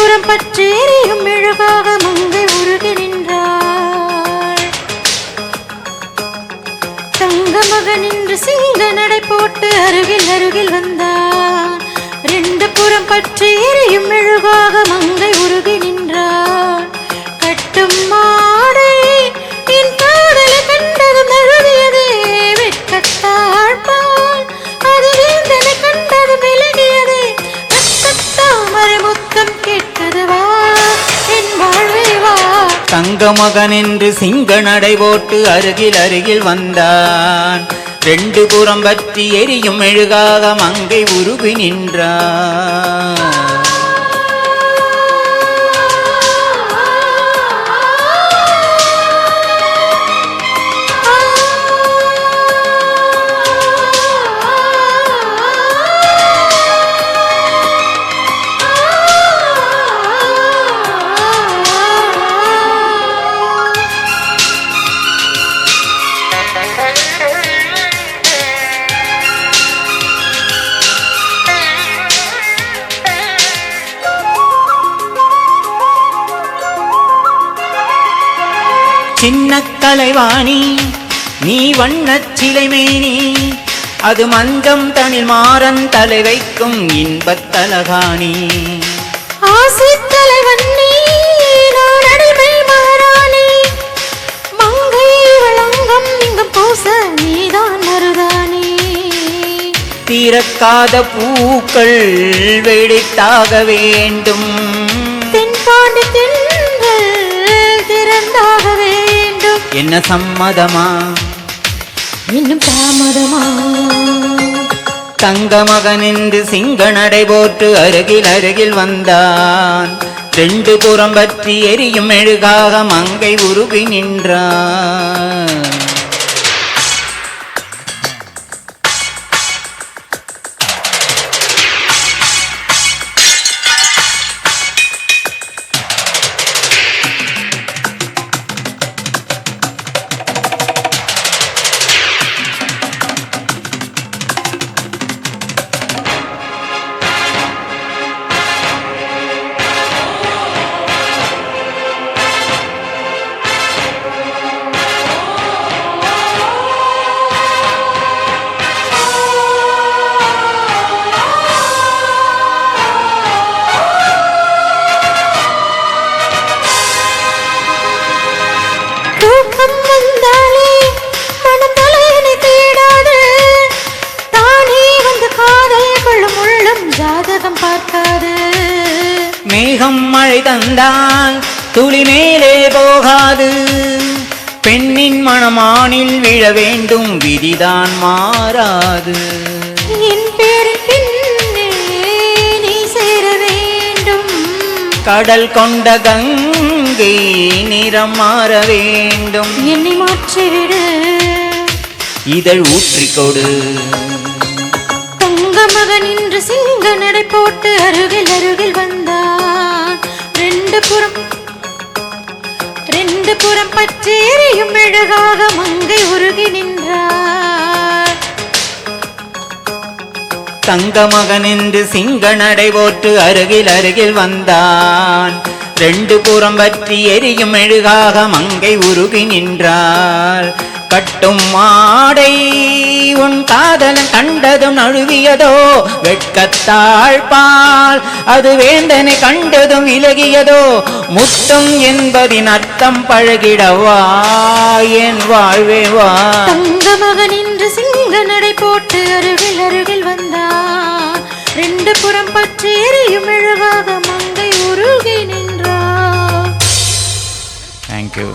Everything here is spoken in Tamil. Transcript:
புறம் பற்றேறியும் மெழுகாக மங்கை உருகி நின்றாள். தங்க மகன் என்று சிங்க நடை போட்டு அருகில் அருகில் வந்தான். ரெண்டு புறம் பற்றேறியும் மெழுகாக மங்கை உருகி நின்றாள். கட்டும் மாடை என் காதலை கண்டதும் அழுதியதே வெட்கத்தாள் பால் அது வேந்தனை கண்டதும் விலகியதே. ரத்தத்தாமரை முத்தம் கேட்கதுவா என் வாழ்வே வா. தங்க மகன் என்று சிங்க நடை போட்டு அருகில் அருகில் வந்தான். ரெண்டு புறம் பற்றி எரியும் மெழுகாக மங்கை உருகி நின்றான். சின்ன கலைவாணி நீ வண்ணச் சிலைமேனி அது மஞ்சம் தனில் மாறன் தலை வைக்கும் இன்பத் தலகாணி. ஆசை தலைவன் நீ நான் அடிமை மகாராணி மங்கை வழங்கம் இங்கும் பூச நீதான் மருதானி. தீரக்காத பூக்கள் வெடித்தாக வேண்டும் தென்பாண்டி தென்றல் திறந்தாக வேண்டும். என்ன சம்மதமா இன்னும் தாமதமா. தங்க மகன் என்று சிங்க நடை போட்டு அருகில் அருகில் வந்தான். ரெண்டு புறம் பற்றி எரியும் மெழுகாக மங்கை உருகி நின்றான். மேகம் மழை தந்தால் துளி மேலே போகாது. பெண்ணின் மனமானில் விழ வேண்டும் விதிதான் மாறாது. என் பேரின் பின்னே நீ சேர வேண்டும். கடல் கொண்ட கங்கை நிறம் மாற வேண்டும். என்னை மாற்றிவிடு இதழ் ஊற்றிக்கொடு. தங்க மகன் என்று சிங்க நடை போட்டு அருகில் அருகில் வந்தான். ரெண்டு புறம் பற்றேறியும் மெழுகாக மங்கை உருகி நின்றார். தங்க மகன் என்று சிங்க நடை போட்டு அருகில் அருகில் வந்தான். ரெண்டு புறம் பற்றி எரியும் மெழுகாக மங்கை உருகி நின்றாள். கட்டும் மாடை உன் காதலன் கண்டதும் நழுவியதோ வெட்கத்தாள் பால் அது வேந்தனை கண்டதும் விலகியதோ. முத்தம் என்பதின் அர்த்தம் பழகிடவா என் வாழ்வே வா. தங்க மகன் என்று சிங்க நடை போட்டு அருகில் அருகில் வந்தான். ரெண்டு புறம் பற்றி எரியும் மெழுகாக மங்கை உருகி நின்றார். Thank you.